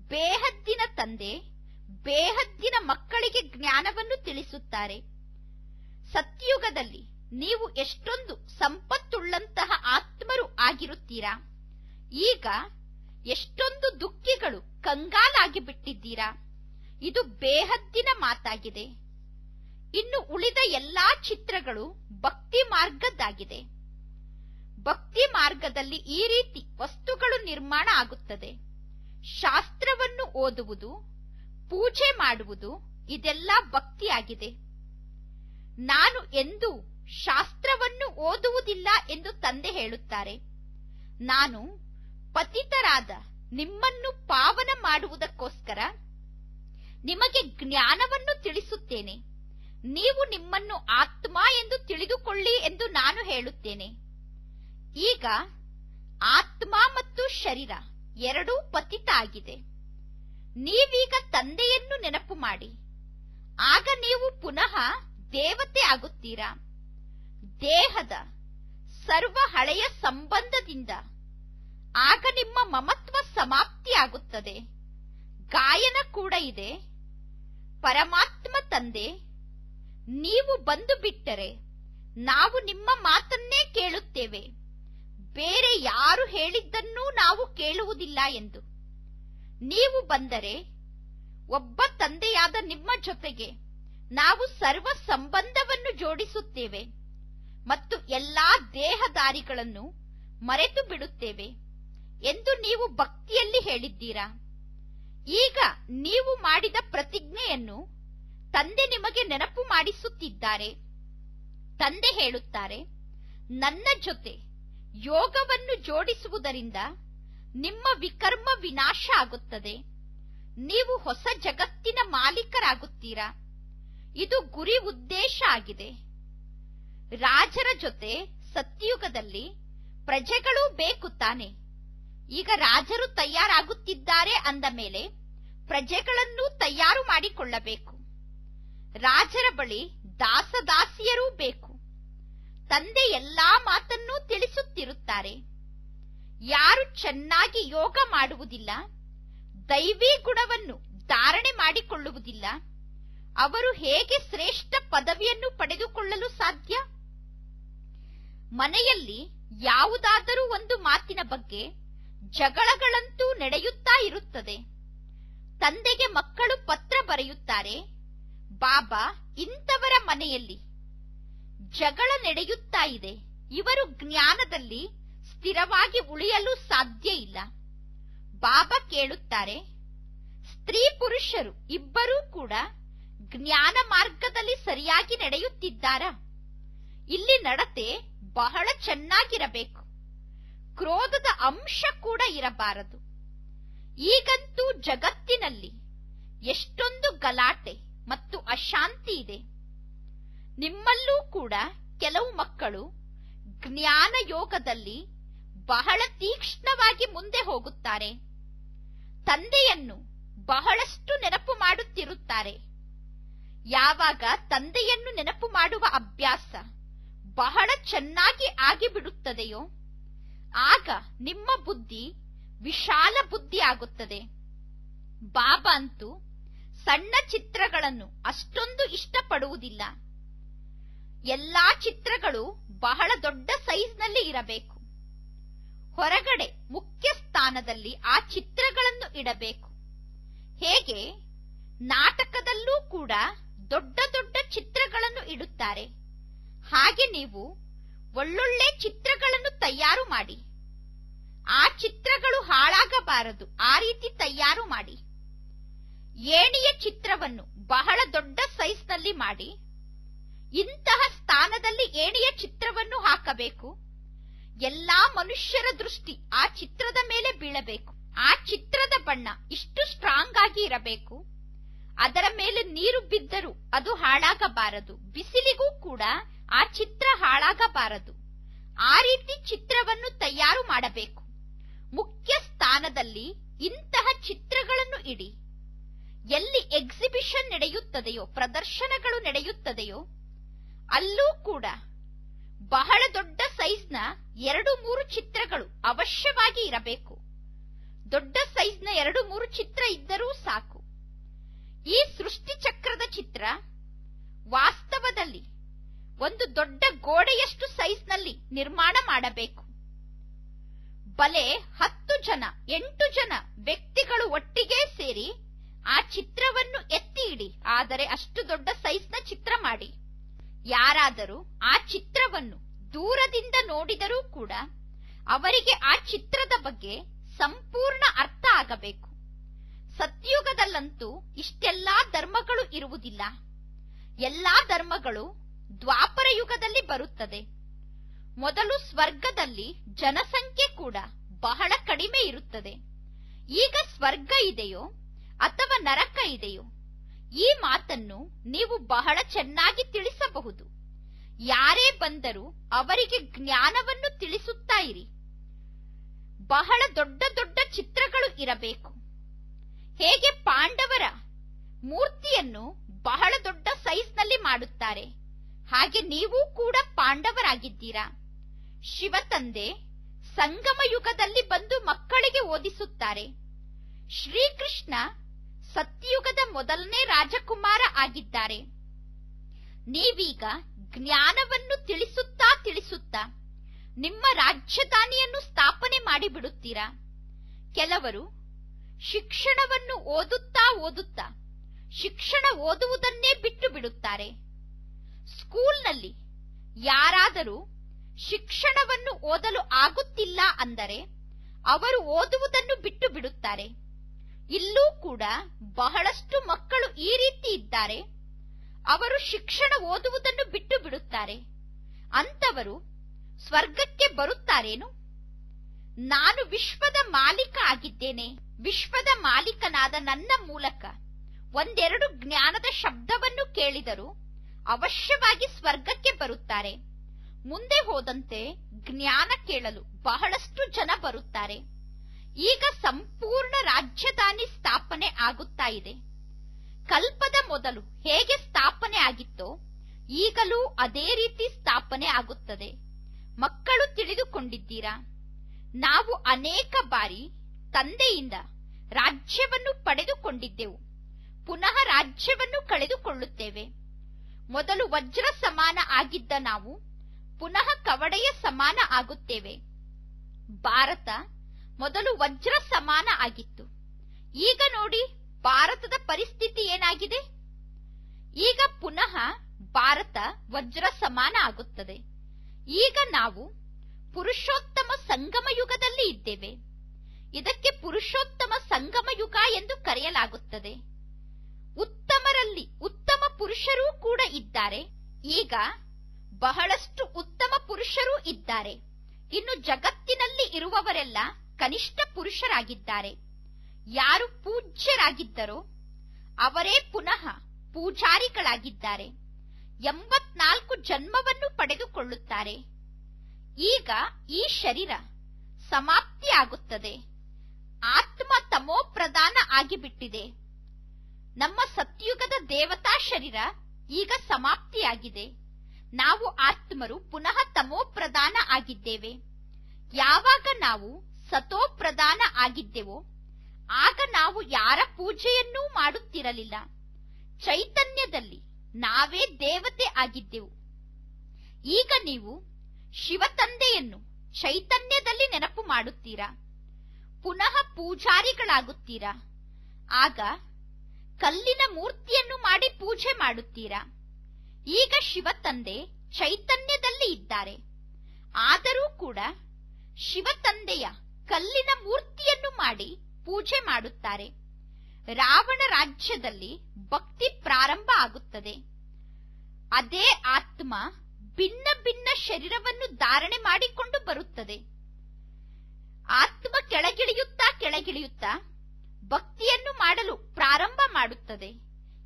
ಬೇಹದ್ದಿನ ತಂದೆ ಬೇಹದ್ದಿನ ಮಕ್ಕಳಿಗೆ ಜ್ಞಾನವನ್ನು ತಿಳಿಸುತ್ತಾರೆ. ಸತ್ಯುಗದಲ್ಲಿ ನೀವು ಎಷ್ಟೊಂದು ಸಂಪತ್ತುಳ್ಳಂತಹ ಆತ್ಮರು ಆಗಿರುತ್ತೀರಾ. ಈಗ ಎಷ್ಟೊಂದು ದುಃಖಿಗಳು ಕಂಗಾಲಾಗಿ ಬಿಟ್ಟಿದ್ದೀರಾ. ಇದು ಬೇಹದ್ದಿನ ಮಾತಾಗಿದೆ. ಇನ್ನು ಉಳಿದ ಎಲ್ಲಾ ಚಿತ್ರಗಳು ಭಕ್ತಿ ಮಾರ್ಗದ್ದಾಗಿದೆ. ಭಕ್ತಿ ಮಾರ್ಗದಲ್ಲಿ ಈ ರೀತಿ ವಸ್ತುಗಳು ನಿರ್ಮಾಣ ಆಗುತ್ತದೆ. ಶಾಸ್ತ್ರವನ್ನು ಓದುವುದು, ಪೂಜೆ ಮಾಡುವುದು, ಇದೆಲ್ಲ ಭಕ್ತಿಯಾಗಿದೆ. ನಾನು ಎಂದೂ ಶಾಸ್ತ್ರವನ್ನು ಓದುವುದಿಲ್ಲ ಎಂದು ತಂದೆ ಹೇಳುತ್ತಾರೆ. ನಾನು ಪತಿತರಾದ ನಿಮ್ಮನ್ನು ಪಾವನ ಮಾಡುವುದಕ್ಕೋಸ್ಕರ ನಿಮಗೆ ಜ್ಞಾನವನ್ನು ತಿಳಿಸುತ್ತೇನೆ. ನೀವು ನಿಮ್ಮನ್ನು ಆತ್ಮ ಎಂದು ತಿಳಿದುಕೊಳ್ಳಿ ಎಂದು ನಾನು ಹೇಳುತ್ತೇನೆ. ಈಗ ಆತ್ಮ ಮತ್ತು ಶರೀರ ಎರಡೂ ಪತಿತ ಆಗಿದೆ. ನೀವೀಗ ತಂದೆಯನ್ನು ನೆನಪು ಮಾಡಿ, ಆಗ ನೀವು ಪುನಃ ದೇವತೆ ಆಗುತ್ತೀರಾ. ದೇಹದ ಸರ್ವ ಹಳೆಯ ಸಂಬಂಧದಿಂದ ಆಗ ನಿಮ್ಮ ಮಮತ್ವ ಸಮಾಪ್ತಿ ಆಗುತ್ತದೆ. ಗಾಯನ ಕೂಡ ಇದೆ. ಪರಮಾತ್ಮ ತಂದೆ, ನೀವು ಬಂದು ಬಿಟ್ಟರೆ ನಾವು ನಿಮ್ಮ ಮಾತನ್ನೇ ಕೇಳುತ್ತೇವೆ, ಬೇರೆ ಯಾರು ಹೇಳಿದ್ದನ್ನೂ ನಾವು ಕೇಳುವುದಿಲ್ಲ ಎಂದು. ನೀವು ಬಂದರೆ ಒಬ್ಬ ತಂದೆಯಾದ ನಿಮ್ಮ ಜೊತೆಗೆ ನಾವು ಸರ್ವ ಸಂಬಂಧವನ್ನು ಜೋಡಿಸುತ್ತೇವೆ ಮತ್ತು ಎಲ್ಲಾ ದೇಹದಾರಿಗಳನ್ನು ಮರೆತು ಬಿಡುತ್ತೇವೆ ಎಂದು ನೀವು ಭಕ್ತಿಯಲ್ಲಿ ಹೇಳಿದ್ದೀರಾ. ಈಗ ನೀವು ಮಾಡಿದ ಪ್ರತಿಜ್ಞೆಯನ್ನು ತಂದೆ ನಿಮಗೆ ನೆನಪು ಮಾಡಿಸುತ್ತಿದ್ದಾರೆ. ತಂದೆ ಹೇಳುತ್ತಾರೆ, ನನ್ನ ಜೊತೆ ಯೋಗವನ್ನು ಜೋಡಿಸುವುದರಿಂದ ನಿಮ್ಮ ವಿಕರ್ಮ ವಿನಾಶ ಆಗುತ್ತದೆ. ನೀವು ಹೊಸ ಜಗತ್ತಿನ ಮಾಲೀಕರಾಗುತ್ತೀರಾ. ಇದು ಗುರಿ ಉದ್ದೇಶ ಆಗಿದೆ. ರಾಜರ ಜೊತೆ ಸತ್ಯುಗದಲ್ಲಿ ಪ್ರಜೆಗಳೂ ಬೇಕು ತಾನೆ. ಈಗ ರಾಜರು ತಯಾರಾಗುತ್ತಿದ್ದಾರೆ ಅಂದ ಮೇಲೆ ಪ್ರಜೆಗಳನ್ನು ತಯಾರು ಮಾಡಿಕೊಳ್ಳಬೇಕು. ರಾಜರ ಬಳಿ ದಾಸದಾಸಿಯರೂ ಬೇಕು. ತಂದೆ ಎಲ್ಲಾ ಮಾತನ್ನೂ ತಿಳಿಸುತ್ತಿರುತ್ತಾರೆ. ಯಾರು ಚೆನ್ನಾಗಿ ಯೋಗ ಮಾಡುವುದಿಲ್ಲ, ದೈವಿ ಗುಣವನ್ನು ಧಾರಣೆ ಮಾಡಿಕೊಳ್ಳುವುದಿಲ್ಲ, ಅವರು ಹೇಗೆ ಶ್ರೇಷ್ಠ ಪದವಿಯನ್ನು ಪಡೆದುಕೊಳ್ಳಲು ಸಾಧ್ಯ? ಮನೆಯಲ್ಲಿ ಯಾವುದಾದರೂ ಒಂದು ಮಾತಿನ ಬಗ್ಗೆ ಜಗಳಗಳಂತೂ ನಡೆಯುತ್ತಾ ಇರುತ್ತದೆ. ತಂದೆಗೆ ಮಕ್ಕಳು ಪತ್ರ ಬರೆಯುತ್ತಾರೆ, ಬಾಬಾ, ಇಂಥವರ ಮನೆಯಲ್ಲಿ ಜಗಳ ನಡೆಯುತ್ತಾ ಇದೆ, ಇವರು ಜ್ಞಾನದಲ್ಲಿ ಸ್ಥಿರವಾಗಿ ಉಳಿಯಲು ಸಾಧ್ಯ ಇಲ್ಲ. ಬಾಬಾ ಕೇಳುತ್ತಾರೆ, ಸ್ತ್ರೀ ಪುರುಷರು ಇಬ್ಬರೂ ಕೂಡ ಜ್ಞಾನ ಮಾರ್ಗದಲ್ಲಿ ಸರಿಯಾಗಿ ನಡೆಯುತ್ತಿದ್ದಾರಾ? ಇಲ್ಲಿ ನಡತೆ ಬಹಳ ಚೆನ್ನಾಗಿರಬೇಕು. ಕ್ರೋಧದ ಅಂಶ ಕೂಡ ಇರಬಾರದು. ಈಗಂತೂ ಜಗತ್ತಿನಲ್ಲಿ ಎಷ್ಟೊಂದು ಗಲಾಟೆ ಮತ್ತು ಅಶಾಂತಿ ಇದೆ. ನಿಮ್ಮಲ್ಲೂ ಕೂಡ ಕೆಲವು ಮಕ್ಕಳು ಜ್ಞಾನ ಯೋಗದಲ್ಲಿ ಬಹಳ ತೀಕ್ಷ್ಣವಾಗಿ ಮುಂದೆ ಹೋಗುತ್ತಾರೆ. ತಂದೆಯನ್ನು ಬಹಳಷ್ಟು ನೆನಪು ಮಾಡುತ್ತಿರುತ್ತಾರೆ. ಯಾವಾಗ ತಂದೆಯನ್ನು ನೆನಪು ಮಾಡುವ ಅಭ್ಯಾಸ ಬಹಳ ಚೆನ್ನಾಗಿ ಆಗಿಬಿಡುತ್ತದೆಯೋ ಆಗ ನಿಮ್ಮ ಬುದ್ಧಿ ವಿಶಾಲ ಬುದ್ಧಿ ಆಗುತ್ತದೆ. ಬಾಬಾ ಅಂತೂ ಸಣ್ಣ ಚಿತ್ರಗಳನ್ನು ಅಷ್ಟೊಂದು ಇಷ್ಟಪಡುವುದಿಲ್ಲ. ಎಲ್ಲಾ ಚಿತ್ರಗಳು ಬಹಳ ದೊಡ್ಡ ಸೈಜ್ನಲ್ಲಿ ಇರಬೇಕು. ಹೊರಗಡೆ ಮುಖ್ಯ ಸ್ಥಾನದಲ್ಲಿ ಆ ಚಿತ್ರಗಳನ್ನು ಇಡಬೇಕು. ಹೇಗೆ ನಾಟಕದಲ್ಲೂ ಕೂಡ ದೊಡ್ಡ ದೊಡ್ಡ ಚಿತ್ರಗಳನ್ನು ಇಡುತ್ತಾರೆ, ಹಾಗೆ ನೀವು ಒಳ್ಳೊಳ್ಳೆ ಚಿತ್ರಗಳನ್ನು ತಯಾರು ಮಾಡಿ. ಆ ಚಿತ್ರಗಳು ಹಾಳಾಗಬಾರದು, ಆ ರೀತಿ ತಯಾರು ಮಾಡಿ. ಏಣಿಯ ಚಿತ್ರವನ್ನು ಬಹಳ ದೊಡ್ಡ ಸೈಜ್ನಲ್ಲಿ ಮಾಡಿ ಇಂತಹ ಸ್ಥಾನದಲ್ಲಿ ಏಣಿಯ ಚಿತ್ರವನ್ನು ಹಾಕಬೇಕು. ಎಲ್ಲಾ ಮನುಷ್ಯರ ದೃಷ್ಟಿ ಆ ಚಿತ್ರದ ಮೇಲೆ ಬೀಳಬೇಕು. ಆ ಚಿತ್ರದ ಬಣ್ಣ ಇಷ್ಟು ಸ್ಟ್ರಾಂಗ್ ಆಗಿ ಇರಬೇಕು. ಅದರ ಮೇಲೆ ನೀರು ಬಿದ್ದರೂ ಅದು ಹಾಳಾಗಬಾರದು, ಬಿಸಿಲಿಗೂ ಕೂಡ ಆ ಚಿತ್ರ ಹಾಳಾಗಬಾರದು. ಆ ರೀತಿ ಚಿತ್ರವನ್ನು ತಯಾರು ಮಾಡಬೇಕು. ಮುಖ್ಯ ಸ್ಥಾನದಲ್ಲಿ ಇಂತಹ ಚಿತ್ರಗಳನ್ನು ಇಡಿ. ಎಲ್ಲಿ ಎಕ್ಸಿಬಿಷನ್ ನಡೆಯುತ್ತದೆಯೋ, ಪ್ರದರ್ಶನಗಳು ನಡೆಯುತ್ತದೆಯೋ ಅಲ್ಲೂ ಕೂಡ ಬಹಳ ದೊಡ್ಡ ಸೈಜ್ನ 2-3 ಚಿತ್ರಗಳು ಅವಶ್ಯವಾಗಿ ಇರಬೇಕು. ದೊಡ್ಡ ಸೈಜ್ನ 2-3 ಚಿತ್ರ ಇದ್ದರೂ ಸಾಕು. ಈ ಸೃಷ್ಟಿ ಚಕ್ರದ ಚಿತ್ರ ವಾಸ್ತವದಲ್ಲಿ ಒಂದು ದೊಡ್ಡ ಗೋಡೆಯಷ್ಟು ಸೈಜ್ನಲ್ಲಿ ನಿರ್ಮಾಣ ಮಾಡಬೇಕು. ಬಲೆ 10 ಜನ 8 ಜನ ವ್ಯಕ್ತಿಗಳು ಒಟ್ಟಿಗೆ ಸೇರಿ ಆ ಚಿತ್ರವನ್ನು ಎತ್ತಿ ಇಡಿ. ಆದರೆ ಅಷ್ಟು ದೊಡ್ಡ ಸೈಜ್ನ ಚಿತ್ರ ಮಾಡಿ. ಯಾರಾದರೂ ಆ ಚಿತ್ರವನ್ನು ದೂರದಿಂದ ನೋಡಿದರೂ ಕೂಡ ಅವರಿಗೆ ಆ ಚಿತ್ರದ ಬಗ್ಗೆ ಸಂಪೂರ್ಣ ಅರ್ಥ ಆಗಬೇಕು. ಸತ್ಯುಗದಲ್ಲಂತೂ ಇಷ್ಟೆಲ್ಲಾ ಧರ್ಮಗಳು ಇರುವುದಿಲ್ಲ. ಎಲ್ಲಾ ಧರ್ಮಗಳು ದ್ವಾಪರ ಯುಗದಲ್ಲಿ ಬರುತ್ತದೆ. ಮೊದಲು ಸ್ವರ್ಗದಲ್ಲಿ ಜನಸಂಖ್ಯೆ ಕೂಡ ಬಹಳ ಕಡಿಮೆ ಇರುತ್ತದೆ. ಈಗ ಸ್ವರ್ಗ ಇದೆಯೋ ಅಥವಾ ನರಕ ಇದೆಯೋ ಈ ಮಾತನ್ನು ನೀವು ಬಹಳ ಚೆನ್ನಾಗಿ ತಿಳಿಸಬಹುದು. ಯಾರೇ ಬಂದರೂ ಅವರಿಗೆ ಜ್ಞಾನವನ್ನು ತಿಳಿಸುತ್ತಾ ಇರಿ. ಬಹಳ ದೊಡ್ಡ ದೊಡ್ಡ ಚಿತ್ರಗಳು ಇರಬೇಕು. ಹೇಗೆ ಪಾಂಡವರ ಮೂರ್ತಿಯನ್ನು ಬಹಳ ದೊಡ್ಡ ಸೈಜ್ನಲ್ಲಿ ಮಾಡುತ್ತಾರೆ, ಹಾಗೆ ನೀವು ಕೂಡ ಪಾಂಡವರಾಗಿದ್ದೀರಾ. ಶಿವತಂದೆ ಸಂಗಮ ಯುಗದಲ್ಲಿ ಬಂದು ಮಕ್ಕಳಿಗೆ ಓದಿಸುತ್ತಾರೆ. ಶ್ರೀಕೃಷ್ಣ ಸತ್ಯಯುಗದ ಮೊದಲನೇ ರಾಜಕುಮಾರ ಆಗಿದ್ದಾರೆ. ನೀವೀಗ ಜ್ಞಾನವನ್ನು ತಿಳಿಸುತ್ತಾ ನಿಮ್ಮ ರಾಜಧಾನಿಯನ್ನು ಸ್ಥಾಪನೆ ಮಾಡಿಬಿಡುತ್ತೀರಾ. ಕೆಲವರು ಶಿಕ್ಷಣವನ್ನು ಓದುತ್ತಾ ಶಿಕ್ಷಣ ಓದುವುದನ್ನೇ ಬಿಟ್ಟು ಬಿಡುತ್ತಾರೆ. ಸ್ಕೂಲ್ನಲ್ಲಿ ಯಾರಾದರೂ ಶಿಕ್ಷಣವನ್ನು ಓದಲು ಆಗುತ್ತಿಲ್ಲ ಅಂದರೆ ಅವರು ಓದುವುದನ್ನು ಬಿಟ್ಟು ಬಿಡುತ್ತಾರೆ. ಇಲ್ಲೂ ಕೂಡ ಬಹಳಷ್ಟು ಮಕ್ಕಳು ಈ ರೀತಿ ಇದ್ದಾರೆ. ಅವರು ಶಿಕ್ಷಣ ಓದುವುದನ್ನು ಬಿಟ್ಟು ಬಿಡುತ್ತಾರೆ. ಅಂತವರು ಸ್ವರ್ಗಕ್ಕೆ ಬರುತ್ತಾರೇನು? ನಾನು ವಿಶ್ವದ ಮಾಲೀಕ ಆಗಿದ್ದೇನೆ. ವಿಶ್ವದ ಮಾಲೀಕನಾದ ನನ್ನ ಮೂಲಕ ಒಂದೆರಡು ಜ್ಞಾನದ ಶಬ್ದವನ್ನು ಕೇಳಿದರೂ ಅವಶ್ಯವಾಗಿ ಸ್ವರ್ಗಕ್ಕೆ ಬರುತ್ತಾರೆ. ಮುಂದೆ ಹೋದಂತೆ ಜ್ಞಾನ ಕೇಳಲು ಬಹಳಷ್ಟು ಜನ ಬರುತ್ತಾರೆ. ಈಗ ಸಂಪೂರ್ಣ ರಾಜಧಾನಿ ಸ್ಥಾಪನೆ ಆಗುತ್ತಾ ಇದೆ. ಕಲ್ಪದ ಮೊದಲು ಹೇಗೆ ಸ್ಥಾಪನೆ ಆಗಿತ್ತೋ ಈಗಲೂ ಅದೇ ರೀತಿ ಸ್ಥಾಪನೆ ಆಗುತ್ತದೆ. ಮಕ್ಕಳು ತಿಳಿದುಕೊಂಡಿದ್ದೀರಾ? ನಾವು ಅನೇಕ ಬಾರಿ ತಂದೆಯಿಂದ ರಾಜ್ಯವನ್ನು ಪಡೆದುಕೊಂಡಿದ್ದೆವು, ಪುನಃ ರಾಜ್ಯವನ್ನು ಕಳೆದುಕೊಳ್ಳುತ್ತೇವೆ. ಮೊದಲು ವಜ್ರ ಸಮಾನ ಆಗಿದ್ದ ನಾವು ಪುನಃ ಕವಡೆಯ ಸಮಾನ ಆಗುತ್ತೇವೆ. ಭಾರತ ಮೊದಲು ವಜ್ರ ಸಮಾನ ಆಗಿತ್ತು. ಈಗ ನೋಡಿ ಭಾರತದ ಪರಿಸ್ಥಿತಿ ಏನಾಗಿದೆ. ಈಗ ಪುನಃ ಭಾರತ ವಜ್ರ ಸಮಾನ ಆಗುತ್ತದೆ. ಈಗ ನಾವು ಪುರುಷೋತ್ತಮ ಸಂಗಮ ಯುಗದಲ್ಲಿ ಇದ್ದೇವೆ. ಇದಕ್ಕೆ ಪುರುಷೋತ್ತಮ ಸಂಗಮ ಯುಗ ಎಂದು ಕರೆಯಲಾಗುತ್ತದೆ. ಉತ್ತಮರಲ್ಲಿ ಉತ್ತಮ ಪುರುಷರೂ ಕೂಡ ಇದ್ದಾರೆ. ಈಗ ಬಹಳಷ್ಟು ಉತ್ತಮ ಪುರುಷರೂ ಇದ್ದಾರೆ. ಇನ್ನು ಜಗತ್ತಿನಲ್ಲಿ ಇರುವವರೆಲ್ಲ ಕನಿಷ್ಠ ಪುರುಷರಾಗಿದ್ದಾರೆ. ಯಾರು ಪೂಜ್ಯರಾಗಿದ್ದರೋ ಅವರೇ ಪುನಃ ಪೂಜಾರಿಗಳಾಗಿದ್ದಾರೆ. 84 ಜನ್ಮವನ್ನು ಪಡೆದುಕೊಳ್ಳುತ್ತಾರೆ. ಈಗ ಈ ಶರೀರ ಸಮಾಪ್ತಿಯಾಗುತ್ತದೆ. ಆತ್ಮ ತಮೋ ಪ್ರಧಾನ ಆಗಿಬಿಟ್ಟಿದೆ. ನಮ್ಮ ಸತ್ಯುಗದ ದೇವತಾ ಶರೀರ ಈಗ ಸಮಾಪ್ತಿಯಾಗಿದೆ. ನಾವು ಆತ್ಮರು ಪುನಃ ತಮೋ ಪ್ರಧಾನ ಆಗಿದ್ದೇವೆ. ಯಾವಾಗ ನಾವು ಸತೋ ಪ್ರಧಾನ ಆಗಿದ್ದೆವೋ ಆಗ ನಾವು ಯಾರ ಪೂಜೆಯನ್ನೂ ಮಾಡುತ್ತಿರಲಿಲ್ಲ. ಚೈತನ್ಯದಲ್ಲಿ ನಾವೇ ದೇವತೆ ಆಗಿದ್ದೆವು. ಈಗ ನೀವು ಶಿವತಂದೆಯನ್ನು ಚೈತನ್ಯದಲ್ಲಿ ನೆನಪು ಮಾಡುತ್ತೀರಾ, ಪುನಃ ಪೂಜಾರಿಗಳಾಗುತ್ತೀರಾ. ಆಗ ಕಲ್ಲಿನ ಮೂರ್ತಿಯನ್ನು ಮಾಡಿ ಪೂಜೆ ಮಾಡುತ್ತೀರಾ. ಈಗ ಶಿವತಂದೆ ಚೈತನ್ಯದಲ್ಲಿ ಇದ್ದಾರೆ. ಆದರೂ ಕೂಡ ಶಿವತಂದೆಯ ಕಲ್ಲಿನ ಮೂರ್ತಿಯನ್ನು ಮಾಡಿ ಪೂಜೆ ಮಾಡುತ್ತಾರೆ. ರಾವಣ ರಾಜ್ಯದಲ್ಲಿ ಭಕ್ತಿ ಪ್ರಾರಂಭ ಆಗುತ್ತದೆ. ಅದೇ ಆತ್ಮ ಭಿನ್ನ ಭಿನ್ನ ಶರೀರವನ್ನು ಧಾರಣೆ ಮಾಡಿಕೊಂಡು ಬರುತ್ತದೆ. ಆತ್ಮ ಕೆಳಗಿಳಿಯುತ್ತಾ ಭಕ್ತಿಯನ್ನು ಮಾಡಲು ಪ್ರಾರಂಭ ಮಾಡುತ್ತದೆ.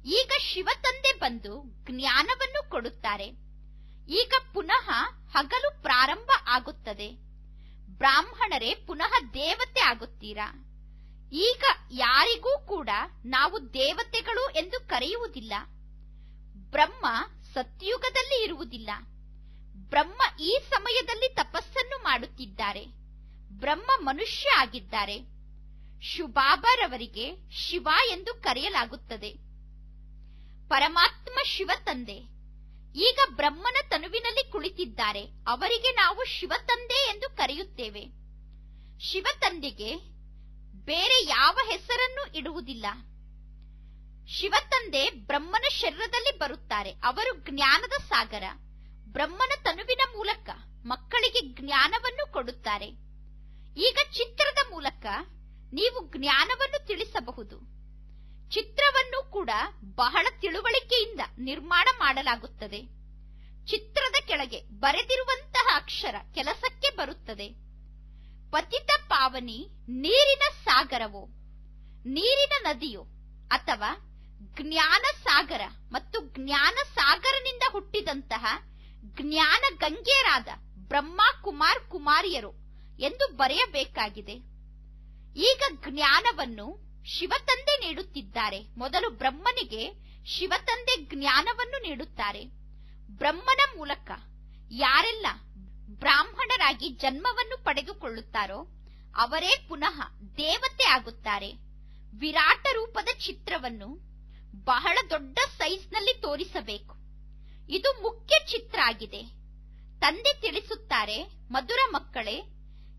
ಈಗ ಶಿವತಂದೆ ಬಂದು ಜ್ಞಾನವನ್ನು ಕೊಡುತ್ತಾರೆ. ಈಗ ಪುನಃ ಹಗಲು ಪ್ರಾರಂಭ ಆಗುತ್ತದೆ. ಬ್ರಾಹ್ಮಣರೇ ಪುನಃ ದೇವತೆ ಆಗುತ್ತೀರಾ. ಈಗ ಯಾರಿಗೂ ಕೂಡ ನಾವು ದೇವತೆಗಳು ಎಂದು ಕರೆಯುವುದಿಲ್ಲ. ಬ್ರಹ್ಮ ಸತ್ಯುಗದಲ್ಲಿ ಇರುವುದಿಲ್ಲ. ಬ್ರಹ್ಮ ಈ ಸಮಯದಲ್ಲಿ ತಪಸ್ಸನ್ನು ಮಾಡುತ್ತಿದ್ದಾರೆ. ಬ್ರಹ್ಮ ಮನುಷ್ಯ ಆಗಿದ್ದಾರೆ. ಶುಭಾಬರವರಿಗೆ ಶಿವ ಎಂದು ಕರೆಯಲಾಗುತ್ತದೆ. ಪರಮಾತ್ಮ ಶಿವತಂದೆ ಈಗ ಬ್ರಹ್ಮನ ತನುವಿನಲ್ಲಿ ಕುಳಿತಿದ್ದಾರೆ. ಅವರಿಗೆ ನಾವು ಶಿವತಂದೆ ಎಂದು ಕರೆಯುತ್ತೇವೆ. ಶಿವತಂದೆಗೆ ಬೇರೆ ಯಾವ ಹೆಸರನ್ನು ಇಡುವುದಿಲ್ಲ. ಶಿವತಂದೆ ಬ್ರಹ್ಮನ ಶರೀರದಲ್ಲಿ ಬರುತ್ತಾರೆ. ಅವರು ಜ್ಞಾನದ ಸಾಗರ. ಬ್ರಹ್ಮನ ತನುವಿನ ಮೂಲಕ ಮಕ್ಕಳಿಗೆ ಜ್ಞಾನವನ್ನು ಕೊಡುತ್ತಾರೆ. ಈಗ ಚಿತ್ರದ ಮೂಲಕ ನೀವು ಜ್ಞಾನವನ್ನು ತಿಳಿಸಬಹುದು. ಚಿತ್ರವನ್ನು ಕೂಡ ಬಹಳ ತಿಳುವಳಿಕೆಯಿಂದ ನಿರ್ಮಾಣ ಮಾಡಲಾಗುತ್ತದೆ. ಚಿತ್ರದ ಕೆಳಗೆ ಬರೆದಿರುವಂತಹ ಅಕ್ಷರ ಕೆಲಸಕ್ಕೆ ಬರುತ್ತದೆ. ಪತಿತ ಪಾವನಿ ನೀರಿನ ಸಾಗರವೋ, ನೀರಿನ ನದಿಯೋ, ಅಥವಾ ಜ್ಞಾನ ಸಾಗರ ಮತ್ತು ಜ್ಞಾನ ಸಾಗರನಿಂದ ಹುಟ್ಟಿದಂತಹ ಜ್ಞಾನ ಗಂಗೆಯರಾದ ಬ್ರಹ್ಮ ಕುಮಾರ್ ಕುಮಾರಿಯರು ಎಂದು ಬರೆಯಬೇಕಾಗಿದೆ. ಈಗ ಜ್ಞಾನವನ್ನು ಶಿವತಂದೆ ನೀಡುತ್ತಿದ್ದಾರೆ. ಮೊದಲು ಬ್ರಹ್ಮನಿಗೆ ಶಿವತಂದೆ ಜ್ಞಾನವನ್ನು ನೀಡುತ್ತಾರೆ. ಬ್ರಹ್ಮನ ಮೂಲಕ ಯಾರೆಲ್ಲ ಬ್ರಾಹ್ಮಣರಾಗಿ ಜನ್ಮವನ್ನು ಪಡೆದುಕೊಳ್ಳುತ್ತಾರೋ ಅವರೇ ಪುನಃ ದೇವತೆ ಆಗುತ್ತಾರೆ. ವಿರಾಟ ರೂಪದ ಚಿತ್ರವನ್ನು ಬಹಳ ದೊಡ್ಡ ಸೈಜ್ನಲ್ಲಿ ತೋರಿಸಬೇಕು. ಇದು ಮುಖ್ಯ ಚಿತ್ರ ಆಗಿದೆ. ತಂದೆ ತಿಳಿಸುತ್ತಾರೆ, ಮಧುರ ಮಕ್ಕಳೇ,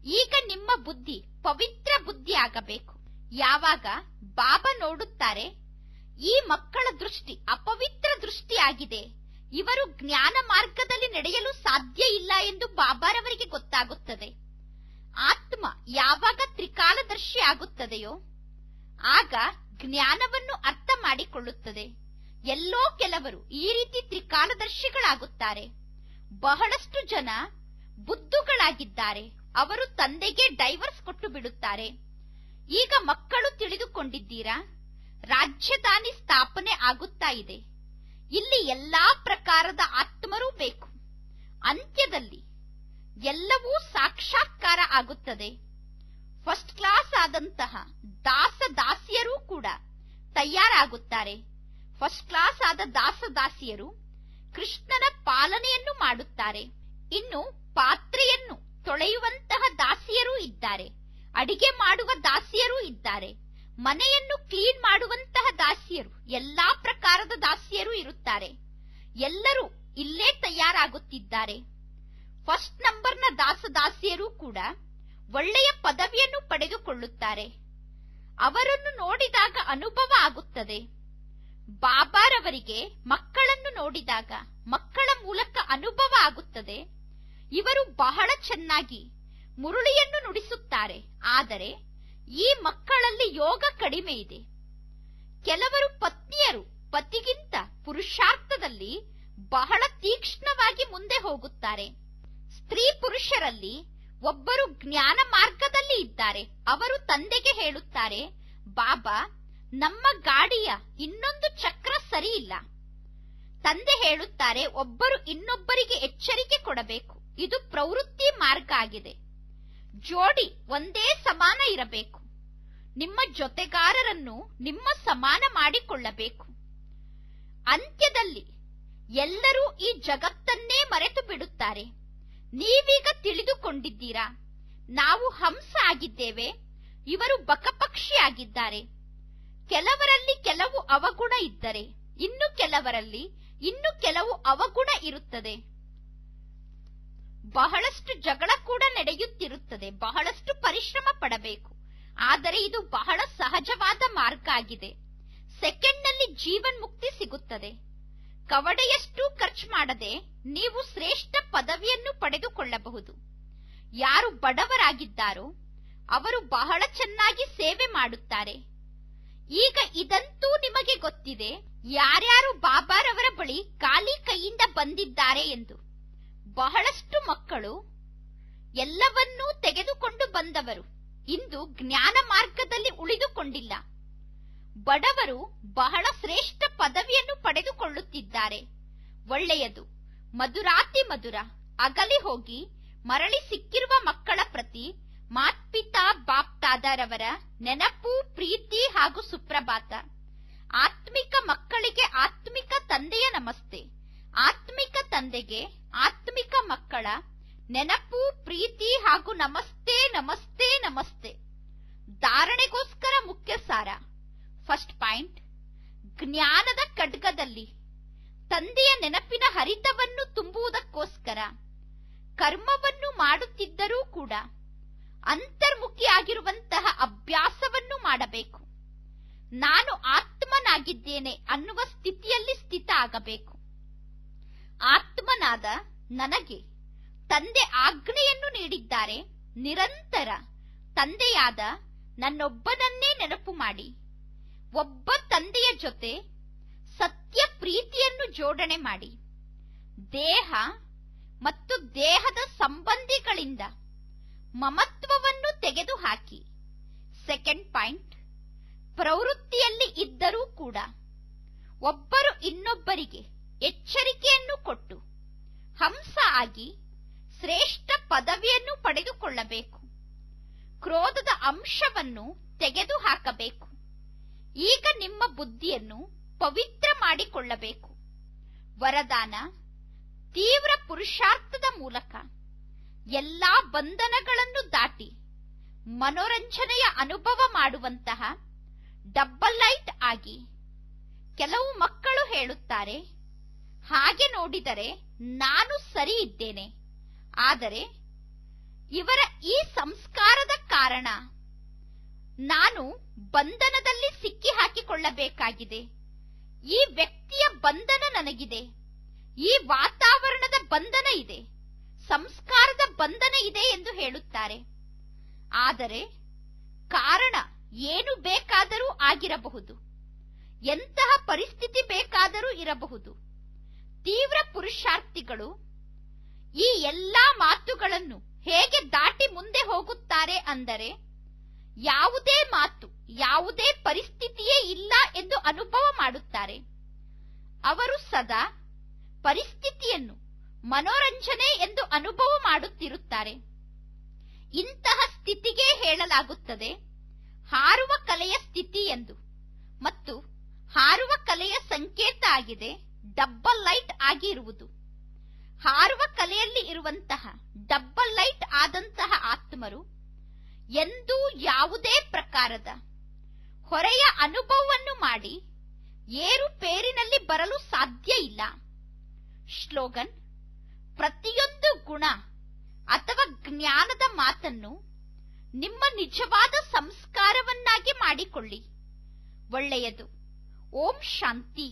ಈಗ ನಿಮ್ಮ ಬುದ್ಧಿ ಪವಿತ್ರ ಬುದ್ಧಿ ಆಗಬೇಕು. ಯಾವಾಗ ಬಾಬಾ ನೋಡುತ್ತಾರೆ ಈ ಮಕ್ಕಳ ದೃಷ್ಟಿ ಅಪವಿತ್ರ ದೃಷ್ಟಿಯಾಗಿದೆ, ಇವರು ಜ್ಞಾನ ಮಾರ್ಗದಲ್ಲಿ ನಡೆಯಲು ಸಾಧ್ಯ ಇಲ್ಲ ಎಂದು ಬಾಬಾರವರಿಗೆ ಗೊತ್ತಾಗುತ್ತದೆ. ಆತ್ಮ ಯಾವಾಗ ತ್ರಿಕಾಲದರ್ಶಿ ಆಗುತ್ತದೆಯೋ ಆಗ ಜ್ಞಾನವನ್ನು ಅರ್ಥ ಮಾಡಿಕೊಳ್ಳುತ್ತದೆ. ಎಲ್ಲೋ ಕೆಲವರು ಈ ರೀತಿ ತ್ರಿಕಾಲದರ್ಶಿಗಳಾಗುತ್ತಾರೆ. ಬಹಳಷ್ಟು ಜನ ಬುದ್ಧುಗಳಾಗಿದ್ದಾರೆ. ಅವರು ತಂದೆಗೆ ಡೈವರ್ಸ್ ಕೊಟ್ಟು ಬಿಡುತ್ತಾರೆ. ಈಗ ಮಕ್ಕಳು ತಿಳಿದುಕೊಂಡಿದ್ದೀರಾ, ರಾಜಧಾನಿ ಸ್ಥಾಪನೆ ಆಗುತ್ತಾ ಇದೆ. ಇಲ್ಲಿ ಎಲ್ಲಾ ಪ್ರಕಾರದ ಆತ್ಮರೂ ಬೇಕು. ಅಂತ್ಯದಲ್ಲಿ ಎಲ್ಲವೂ ಸಾಕ್ಷಾತ್ಕಾರ ಆಗುತ್ತದೆ. ಫಸ್ಟ್ ಕ್ಲಾಸ್ ಆದಂತಹ ದಾಸ ದಾಸಿಯರು ಕೂಡ ತಯಾರಾಗುತ್ತಾರೆ. ಫಸ್ಟ್ ಕ್ಲಾಸ್ ಆದ ದಾಸ ದಾಸಿಯರು ಕೃಷ್ಣನ ಪಾಲನೆಯನ್ನು ಮಾಡುತ್ತಾರೆ. ಇನ್ನು ಪಾತ್ರೆಯನ್ನು ತೊಳೆಯುವಂತಹ ದಾಸಿಯರೂ ಇದ್ದಾರೆ, ಅಡಿಗೆ ಮಾಡುವ ದಾಸಿಯರೂ ಇದ್ದಾರೆ, ಮನೆಯನ್ನು ಕ್ಲೀನ್ ಮಾಡುವಂತಹ ದಾಸಿಯರು, ಎಲ್ಲಾ ಪ್ರಕಾರದ ದಾಸಿಯರು ಇರುತ್ತಾರೆ. ಎಲ್ಲರೂ ಇಲ್ಲೇ ತಯಾರಾಗುತ್ತಿದ್ದಾರೆ. ಫಸ್ಟ್ ನಂಬರ್ನ ದಾಸ ದಾಸಿಯರು ಕೂಡ ಒಳ್ಳೆಯ ಪದವಿಯನ್ನು ಪಡೆದುಕೊಳ್ಳುತ್ತಾರೆ. ಅವರನ್ನು ನೋಡಿದಾಗ ಅನುಭವ ಆಗುತ್ತದೆ. ಬಾಬಾರವರಿಗೆ ಮಕ್ಕಳನ್ನು ನೋಡಿದಾಗ ಮಕ್ಕಳ ಮೂಲಕ ಅನುಭವ ಆಗುತ್ತದೆ. ಇವರು ಬಹಳ ಚೆನ್ನಾಗಿ ಮುರುಳಿಯನ್ನು ನುಡಿಸುತ್ತಾರೆ. ಆದರೆ ಈ ಮಕ್ಕಳಲ್ಲಿ ಯೋಗ ಕಡಿಮೆ ಇದೆ. ಕೆಲವರು ಪತ್ನಿಯರು ಪತಿಗಿಂತ ಪುರುಷಾರ್ಥದಲ್ಲಿ ಬಹಳ ತೀಕ್ಷ್ಣವಾಗಿ ಮುಂದೆ ಹೋಗುತ್ತಾರೆ. ಸ್ತ್ರೀ ಪುರುಷರಲ್ಲಿ ಒಬ್ಬರು ಜ್ಞಾನ ಮಾರ್ಗದಲ್ಲಿ ಇದ್ದಾರೆ. ಅವರು ತಂದೆಗೆ ಹೇಳುತ್ತಾರೆ, ಬಾಬಾ, ನಮ್ಮ ಗಾಡಿಯ ಇನ್ನೊಂದು ಚಕ್ರ ಸರಿ ಇಲ್ಲ. ತಂದೆ ಹೇಳುತ್ತಾರೆ, ಒಬ್ಬರು ಇನ್ನೊಬ್ಬರಿಗೆ ಎಚ್ಚರಿಕೆ ಕೊಡಬೇಕು. ಇದು ಪ್ರವೃತ್ತಿ ಮಾರ್ಗ ಆಗಿದೆ. ಜೋಡಿ ಒಂದೇ ಸಮಾನ ಇರಬೇಕು. ನಿಮ್ಮ ಜೊತೆಗಾರರನ್ನು ನಿಮ್ಮ ಸಮಾನ ಮಾಡಿಕೊಳ್ಳಬೇಕು. ಅಂತ್ಯದಲ್ಲಿ ಎಲ್ಲರೂ ಈ ಜಗತ್ತನ್ನೇ ಮರೆತು ಬಿಡುತ್ತಾರೆ. ನೀವೀಗ ತಿಳಿದುಕೊಂಡಿದ್ದೀರಾ, ನಾವು ಹಂಸ ಆಗಿದ್ದೇವೆ, ಇವರು ಬಕಪಕ್ಷಿ ಆಗಿದ್ದಾರೆ. ಕೆಲವರಲ್ಲಿ ಕೆಲವು ಅವಗುಣ ಇದ್ದರೆ ಇನ್ನು ಕೆಲವರಲ್ಲಿ ಇನ್ನು ಕೆಲವು ಅವಗುಣ ಇರುತ್ತದೆ. ಬಹಳಷ್ಟು ಜಗಳ ಕೂಡ ನಡೆಯುತ್ತಿರುತ್ತದೆ. ಬಹಳಷ್ಟು ಪರಿಶ್ರಮ ಪಡಬೇಕು. ಆದರೆ ಇದು ಬಹಳ ಸಹಜವಾದ ಮಾರ್ಗ ಆಗಿದೆ. ಸೆಕೆಂಡ್ನಲ್ಲಿ ಜೀವನ್ಮುಕ್ತಿ ಸಿಗುತ್ತದೆ. ಕವಡೆಯಷ್ಟು ಖರ್ಚು ಮಾಡದೆ ನೀವು ಶ್ರೇಷ್ಠ ಪದವಿಯನ್ನು ಪಡೆದುಕೊಳ್ಳಬಹುದು. ಯಾರು ಬಡವರಾಗಿದ್ದಾರೋ ಅವರು ಬಹಳ ಚೆನ್ನಾಗಿ ಸೇವೆ ಮಾಡುತ್ತಾರೆ. ಈಗ ಇದಂತೂ ನಿಮಗೆ ಗೊತ್ತಿದೆ, ಯಾರ್ಯಾರು ಬಾಬಾರವರ ಬಳಿ ಖಾಲಿ ಕೈಯಿಂದ ಬಂದಿದ್ದಾರೆ ಎಂದು. ಬಹಳಷ್ಟು ಮಕ್ಕಳು ಎಲ್ಲವನ್ನೂ ತೆಗೆದುಕೊಂಡು ಬಂದವರು ಇಂದು ಜ್ಞಾನ ಮಾರ್ಗದಲ್ಲಿ ಉಳಿದುಕೊಂಡಿಲ್ಲ. ಬಡವರು ಬಹಳ ಶ್ರೇಷ್ಠ ಪದವಿಯನ್ನು ಪಡೆದುಕೊಳ್ಳುತ್ತಿದ್ದಾರೆ. ಒಳ್ಳೆಯದು. ಮಧುರಾತಿ ಮಧುರ. ಅಗಲಿ ಹೋಗಿ ಮರಳಿ ಸಿಕ್ಕಿರುವ ಮಕ್ಕಳ ಪ್ರತಿ ಮಾತ್ಪಿತಾ ಬಾಪ್ತಾದರವರ ನೆನಪು, ಪ್ರೀತಿ ಹಾಗೂ ಸುಪ್ರಭಾತ. ಆತ್ಮಿಕ ಮಕ್ಕಳಿಗೆ ಆತ್ಮಿಕ ತಂದೆಯ ನಮಸ್ತೆ. ಆತ್ಮಿಕ ತಂದೆಗೆ ಆತ್ಮಿಕ ಮಕ್ಕಳ ನೆನಪು, ಪ್ರೀತಿ ಹಾಗೂ ನಮಸ್ತೆ ನಮಸ್ತೆ ನಮಸ್ತೆ. ಧಾರಣೆಗೋಸ್ಕರ ಮುಖ್ಯ ಸಾರ. ಫಸ್ಟ್ ಪಾಯಿಂಟ್, ಜ್ಞಾನದ ಖಡ್ಗದಲ್ಲಿ ತಂದೆಯ ನೆನಪಿನ ಹರಿತವನ್ನು ತುಂಬುವುದಕ್ಕೋಸ್ಕರ ಕರ್ಮವನ್ನು ಮಾಡುತ್ತಿದ್ದರೂ ಕೂಡ ಅಂತರ್ಮುಖಿಯಾಗಿರುವಂತಹ ಅಭ್ಯಾಸವನ್ನು ಮಾಡಬೇಕು. ನಾನು ಆತ್ಮನಾಗಿದ್ದೇನೆ ಅನ್ನುವ ಸ್ಥಿತಿಯಲ್ಲಿ ಸ್ಥಿತ ಆಗಬೇಕು. ಆತ್ಮನಾದ ನನಗೆ ತಂದೆ ಆಜ್ಞೆಯನ್ನು ನೀಡಿದ್ದಾರೆ. ನಿರಂತರ ತಂದೆಯಾದ ನನ್ನೊಬ್ಬನನ್ನೇ ನೆನಪು ಮಾಡಿ. ಒಬ್ಬ ತಂದೆಯ ಜೊತೆ ಸತ್ಯ ಪ್ರೀತಿಯನ್ನು ಜೋಡಣೆ ಮಾಡಿ. ದೇಹ ಮತ್ತು ದೇಹದ ಸಂಬಂಧಿಗಳಿಂದ ಮಮತ್ವವನ್ನು ತೆಗೆದುಹಾಕಿ. ಸೆಕೆಂಡ್ ಪಾಯಿಂಟ್, ಪ್ರವೃತ್ತಿಯಲ್ಲಿ ಇದ್ದರೂ ಕೂಡ ಒಬ್ಬರು ಇನ್ನೊಬ್ಬರಿಗೆ ಎಚ್ಚರಿಕೆಯನ್ನು ಕೊಟ್ಟು ಹಂಸ ಆಗಿ ಶ್ರೇಷ್ಠ ಪದವಿಯನ್ನು ಪಡೆದುಕೊಳ್ಳಬೇಕು. ಕ್ರೋಧದ ಅಂಶವನ್ನು ತೆಗೆದುಹಾಕಬೇಕು. ಈಗ ನಿಮ್ಮ ಬುದ್ಧಿಯನ್ನು ಪವಿತ್ರ ಮಾಡಿಕೊಳ್ಳಬೇಕು. ವರದಾನ, ತೀವ್ರ ಪುರುಷಾರ್ಥದ ಮೂಲಕ ಎಲ್ಲಾ ಬಂಧನಗಳನ್ನು ದಾಟಿ ಮನೋರಂಜನೆಯ ಅನುಭವ ಮಾಡುವಂತಹ ಡಬಲ್ ಲೈಟ್ ಆಗಿ. ಕೆಲವು ಮಕ್ಕಳು ಹೇಳುತ್ತಾರೆ, ಹಾಗೆ ನೋಡಿದರೆ ನಾನು ಸರಿ ಇದ್ದೇನೆ, ಆದರೆ ಇವರ ಈ ಸಂಸ್ಕಾರದ ಕಾರಣ ನಾನು ಬಂಧನದಲ್ಲಿ ಸಿಕ್ಕಿ ಹಾಕಿಕೊಳ್ಳಬೇಕಾಗಿದೆ. ಈ ವ್ಯಕ್ತಿಯ ಬಂಧನ ನನಗಿದೆ, ಈ ವಾತಾವರಣದ ಬಂಧನ ಇದೆ, ಸಂಸ್ಕಾರದ ಬಂಧನ ಇದೆ ಎಂದು ಹೇಳುತ್ತಾರೆ. ಆದರೆ ಕಾರಣ ಏನು ಬೇಕಾದರೂ ಆಗಿರಬಹುದು, ಎಂತಹ ಪರಿಸ್ಥಿತಿ ಬೇಕಾದರೂ ಇರಬಹುದು. ತೀವ್ರ ಪುರುಷಾರ್ಥಿಗಳು ಈ ಎಲ್ಲಾ ಮಾತುಗಳನ್ನು ಹೇಗೆ ದಾಟಿ ಮುಂದೆ ಹೋಗುತ್ತಾರೆ ಅಂದರೆ, ಯಾವುದೇ ಮಾತು, ಯಾವುದೇ ಪರಿಸ್ಥಿತಿಯೇ ಇಲ್ಲ ಎಂದು ಅನುಭವ ಮಾಡುತ್ತಾರೆ. ಅವರು ಸದಾ ಪರಿಸ್ಥಿತಿಯನ್ನು ಮನೋರಂಜನೆ ಎಂದು ಅನುಭವ ಮಾಡುತ್ತಿರುತ್ತಾರೆ. ಇಂತಹ ಸ್ಥಿತಿಗೆ ಹೇಳಲಾಗುತ್ತದೆ ಹಾರುವ ಕಲೆಯ ಸ್ಥಿತಿ ಎಂದು. ಮತ್ತು ಹಾರುವ ಕಲೆಯ ಸಂಕೇತ ಆಗಿದೆ ಡಬ್ಬಲ್ ಲೈಟ್ ಆಗಿ ಇರುವುದು. ಹಾರುವ ಕಲೆಯಲ್ಲಿ ಇರುವಂತಹ ಡಬ್ಬಲ್ ಲೈಟ್ ಆದಂತಹ ಆತ್ಮರು ಎಂದೂ ಯಾವುದೇ ಪ್ರಕಾರದ ಹೊರೆಯ ಅನುಭವವನ್ನು ಮಾಡಿ ಏರುಪೇರಿನಲ್ಲಿ ಬರಲು ಸಾಧ್ಯ ಇಲ್ಲ. ಶ್ಲೋಗನ್, ಪ್ರತಿಯೊಂದು ಗುಣ ಅಥವಾ ಜ್ಞಾನದ ಮಾತನ್ನು ನಿಮ್ಮ ನಿಜವಾದ ಸಂಸ್ಕಾರವನ್ನಾಗಿ ಮಾಡಿಕೊಳ್ಳಿ. ಒಳ್ಳೆಯದು. ಓಂ ಶಾಂತಿ.